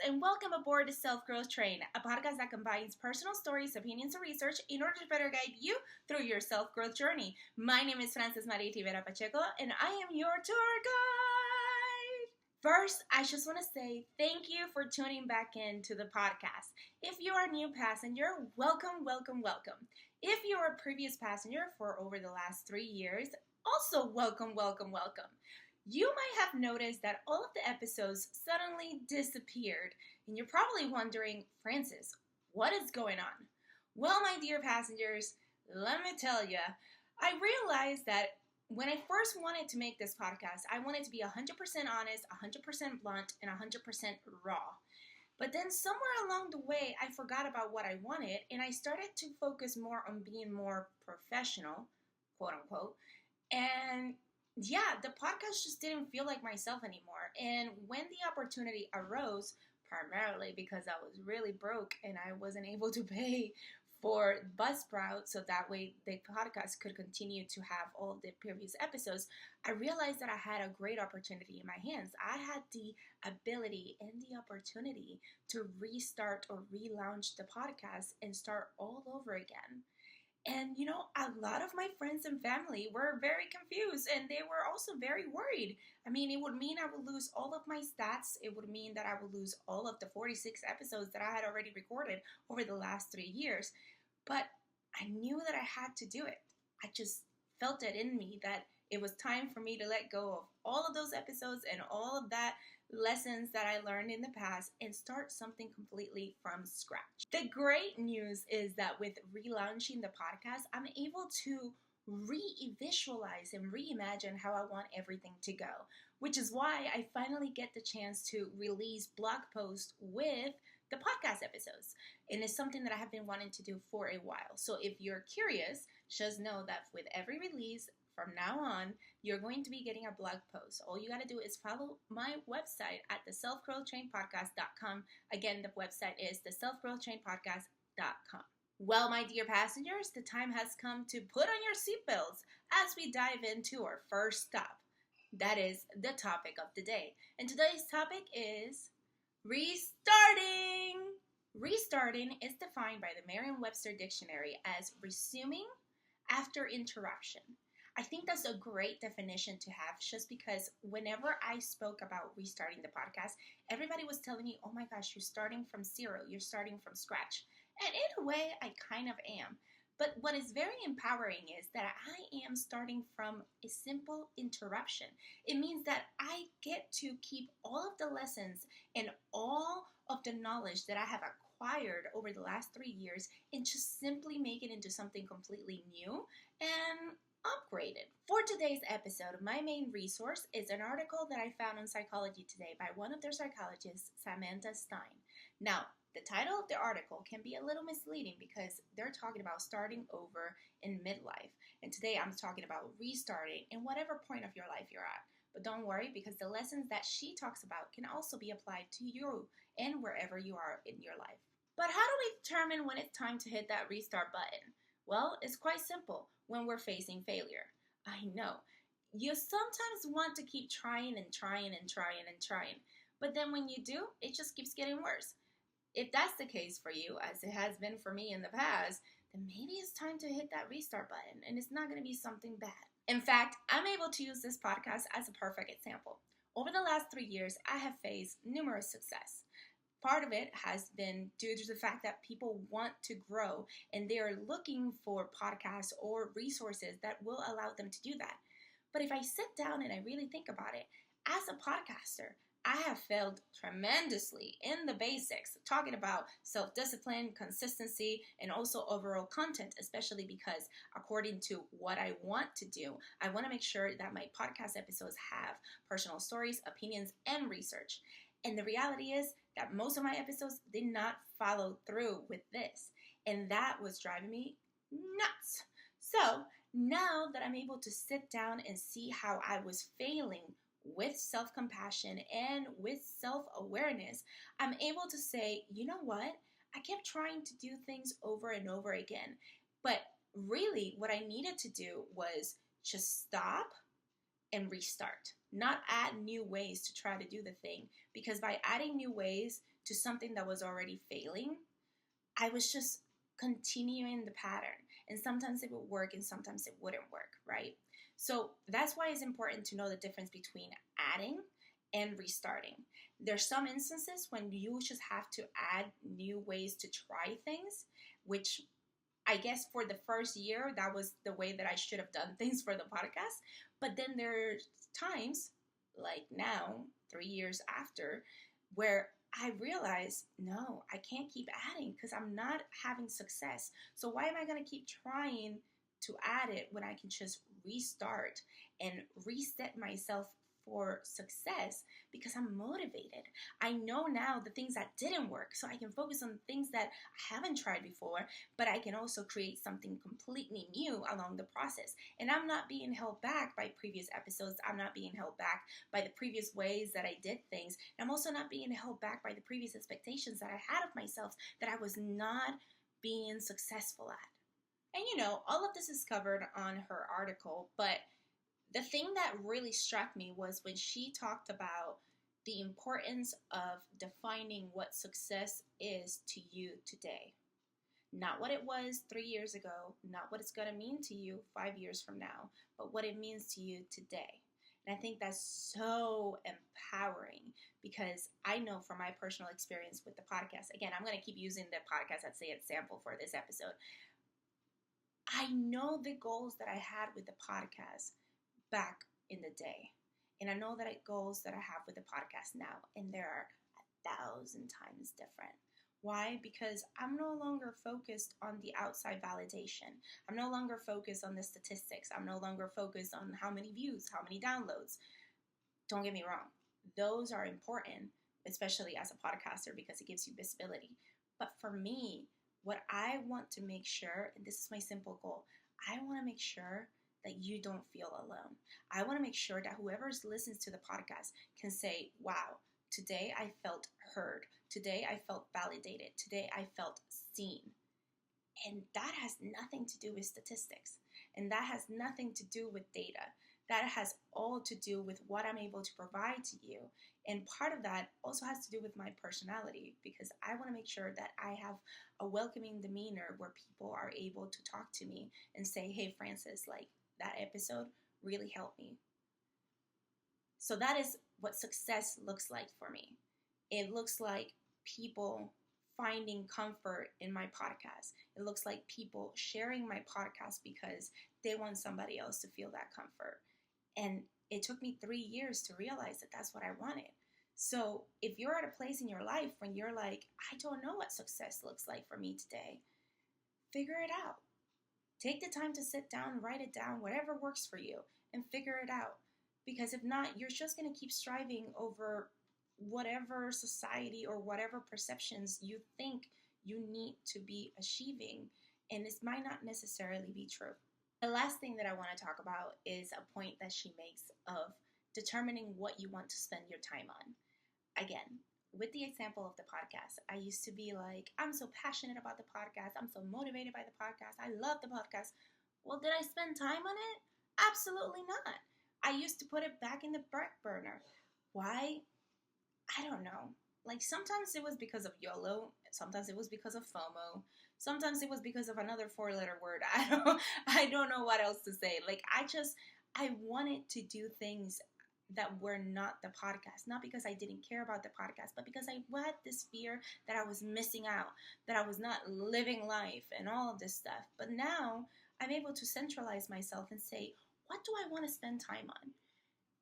and welcome aboard the Self-Growth Train, a podcast that combines personal stories, opinions, and research in order to better guide you through your self-growth journey. My name is Marie Rivera Pacheco, and I am your tour guide. First, I just want to say thank you for tuning back in to the podcast. If you are a new passenger, welcome, welcome, welcome. If you are a previous passenger for over the last 3 years, also welcome, welcome, welcome. You might have noticed that all of the episodes suddenly disappeared, and you're probably wondering, Francis, what is going on? Well, my dear passengers, let me tell you, I realized that when I first wanted to make this podcast, I wanted to be 100% honest, 100% blunt, and 100% raw. But then somewhere along the way, I forgot about what I wanted, and I started to focus more on being more professional, quote unquote, and yeah, the podcast just didn't feel like myself anymore. And when the opportunity arose, primarily because I was really broke and I wasn't able to pay for Buzzsprout so that way the podcast could continue to have all of the previous episodes, I realized that I had a great opportunity in my hands. I had the ability and the opportunity to restart or relaunch the podcast and start all over again. And, a lot of my friends and family were very confused and they were also very worried. I mean, it would mean I would lose all of my stats. It would mean that I would lose all of the 46 episodes that I had already recorded over the last 3 years. But I knew that I had to do it. I just felt it in me that it was time for me to let go of all of those episodes and all of that lessons that I learned in the past and start something completely from scratch. The great news is that with relaunching the podcast, I'm able to re-visualize and reimagine how I want everything to go, which is why I finally get the chance to release blog posts with the podcast episodes. And it's something that I have been wanting to do for a while. So if you're curious, just know that with every release, from now on, you're going to be getting a blog post. All you got to do is follow my website at theselfgrowthtrainpodcast.com. Again, the website is theselfgrowthtrainpodcast.com. Well, my dear passengers, the time has come to put on your seatbelts as we dive into our first stop. That is the topic of the day. And today's topic is restarting. Restarting is defined by the Merriam-Webster Dictionary as resuming after interruption. I think that's a great definition to have just because whenever I spoke about restarting the podcast, everybody was telling me, oh my gosh, you're starting from zero, you're starting from scratch. And in a way, I kind of am. But what is very empowering is that I am starting from a simple interruption. It means that I get to keep all of the lessons and all of the knowledge that I have acquired over the last 3 years and just simply make it into something completely new and upgraded. For today's episode, my main resource is an article that I found on Psychology Today by one of their psychologists, Samantha Stein. Now, the title of the article can be a little misleading because they're talking about starting over in midlife. And today I'm talking about restarting in whatever point of your life you're at. But don't worry, because the lessons that she talks about can also be applied to you and wherever you are in your life. But how do we determine when it's time to hit that restart button? Well, it's quite simple when we're facing failure. I know. You sometimes want to keep trying and trying and trying and trying. But then when you do, it just keeps getting worse. If that's the case for you, as it has been for me in the past, then maybe it's time to hit that restart button and it's not going to be something bad. In fact, I'm able to use this podcast as a perfect example. Over the last 3 years, I have faced numerous success. Part of it has been due to the fact that people want to grow and they are looking for podcasts or resources that will allow them to do that. But if I sit down and I really think about it, as a podcaster, I have failed tremendously in the basics, talking about self-discipline, consistency, and also overall content, especially because according to what I want to do, I want to make sure that my podcast episodes have personal stories, opinions, and research. And the reality is that most of my episodes did not follow through with this. And that was driving me nuts. So now that I'm able to sit down and see how I was failing with self-compassion and with self-awareness, I'm able to say, you know what? I kept trying to do things over and over again. But really what I needed to do was just stop and restart, not add new ways to try to do the thing. Because by adding new ways to something that was already failing, I was just continuing the pattern. And sometimes it would work and sometimes it wouldn't work, right? So that's why it's important to know the difference between adding and restarting. There's some instances when you just have to add new ways to try things, which I guess for the first year, that was the way that I should have done things for the podcast. But then there's times, like now, 3 years after, where I realize, no, I can't keep adding because I'm not having success. So why am I going to keep trying to add it when I can just restart and reset myself for success because I'm motivated? I know now the things that didn't work, so I can focus on things that I haven't tried before, but I can also create something completely new along the process. And I'm not being held back by previous episodes. I'm not being held back by the previous ways that I did things. And I'm also not being held back by the previous expectations that I had of myself that I was not being successful at. And all of this is covered on her article, but the thing that really struck me was when she talked about the importance of defining what success is to you today. Not what it was 3 years ago, not what it's going to mean to you 5 years from now, but what it means to you today. And I think that's so empowering because I know from my personal experience with the podcast, again, I'm going to keep using the podcast as a sample for this episode. I know the goals that I had with the podcast back in the day. And I know that goals that I have with the podcast now, and there are 1,000 times different. Why? Because I'm no longer focused on the outside validation. I'm no longer focused on the statistics. I'm no longer focused on how many views, how many downloads. Don't get me wrong. Those are important, especially as a podcaster, because it gives you visibility. But for me, what I want to make sure, and this is my simple goal, I want to make sure that you don't feel alone. I want to make sure that whoever listens to the podcast can say, wow, today I felt heard. Today I felt validated. Today I felt seen. And that has nothing to do with statistics. And that has nothing to do with data. That has all to do with what I'm able to provide to you. And part of that also has to do with my personality, because I want to make sure that I have a welcoming demeanor where people are able to talk to me and say, hey, Francis, like, that episode really helped me. So that is what success looks like for me. It looks like people finding comfort in my podcast. It looks like people sharing my podcast because they want somebody else to feel that comfort. And it took me 3 years to realize that that's what I wanted. So if you're at a place in your life when you're like, I don't know what success looks like for me today, figure it out. Take the time to sit down, write it down, whatever works for you, and figure it out. Because if not, you're just going to keep striving over whatever society or whatever perceptions you think you need to be achieving. And this might not necessarily be true. The last thing that I want to talk about is a point that she makes of determining what you want to spend your time on. Again, with the example of the podcast, I used to be like, I'm so passionate about the podcast. I'm so motivated by the podcast. I love the podcast. Well, did I spend time on it? Absolutely not. I used to put it back in the back burner. Why? I don't know. Like, sometimes it was because of YOLO. Sometimes it was because of FOMO. Sometimes it was because of another 4-letter word. I don't know what else to say. Like, I wanted to do things that were not the podcast. Not because I didn't care about the podcast, but because I had this fear that I was missing out, that I was not living life and all of this stuff. But now I'm able to centralize myself and say, what do I want to spend time on?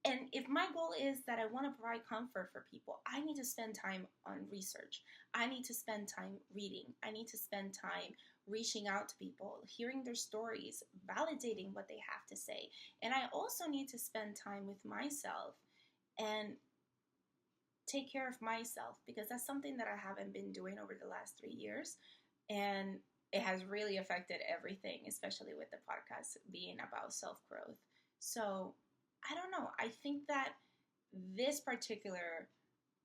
And if my goal is that I want to provide comfort for people, I need to spend time on research. I need to spend time reading. I need to spend time reaching out to people, hearing their stories, validating what they have to say. And I also need to spend time with myself and take care of myself, because that's something that I haven't been doing over the last 3 years. And it has really affected everything, especially with the podcast being about self-growth. So I don't know. I think that this particular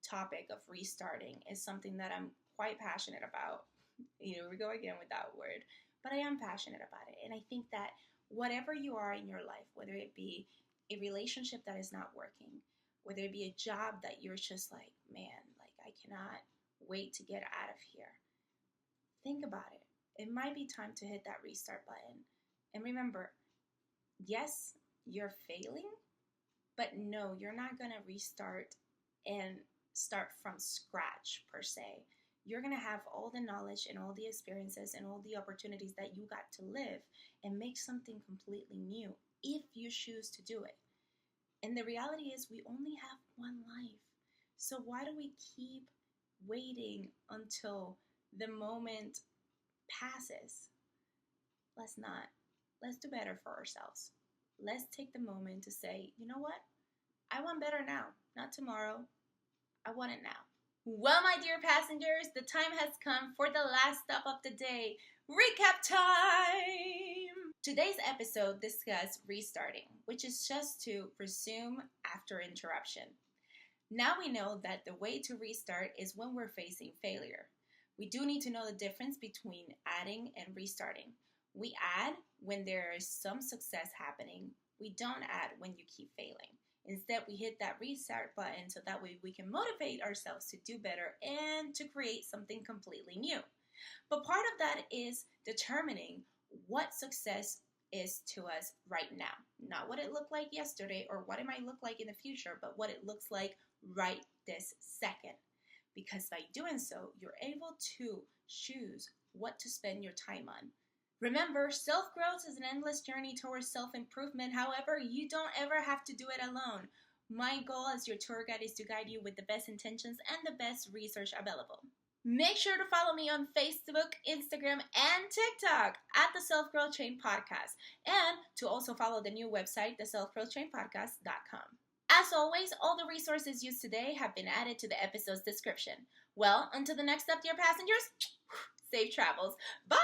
topic of restarting is something that I'm quite passionate about. We go again with that word, but I am passionate about it. And I think that whatever you are in your life, whether it be a relationship that is not working, whether it be a job that you're just like, man, like I cannot wait to get out of here. Think about it. It might be time to hit that restart button. And remember, yes, you're failing, but no, you're not going to restart and start from scratch per se. You're going to have all the knowledge and all the experiences and all the opportunities that you got to live and make something completely new if you choose to do it. And the reality is we only have one life. So why do we keep waiting until the moment passes? Let's not. Let's do better for ourselves. Let's take the moment to say, you know what? I want better now, not tomorrow. I want it now. Well, my dear passengers, the time has come for the last stop of the day. Recap time! Today's episode discussed restarting, which is just to resume after interruption. Now we know that the way to restart is when we're facing failure. We do need to know the difference between adding and restarting. We add when there is some success happening. We don't add when you keep failing. Instead, we hit that restart button so that way we can motivate ourselves to do better and to create something completely new. But part of that is determining what success is to us right now. Not what it looked like yesterday or what it might look like in the future, but what it looks like right this second. Because by doing so, you're able to choose what to spend your time on. Remember, self-growth is an endless journey towards self-improvement. However, you don't ever have to do it alone. My goal as your tour guide is to guide you with the best intentions and the best research available. Make sure to follow me on Facebook, Instagram, and TikTok at the Self-Growth Train Podcast, and to also follow the new website, theselfgrowthtrainpodcast.com. As always, all the resources used today have been added to the episode's description. Well, until the next stop, dear passengers, safe travels. Bye!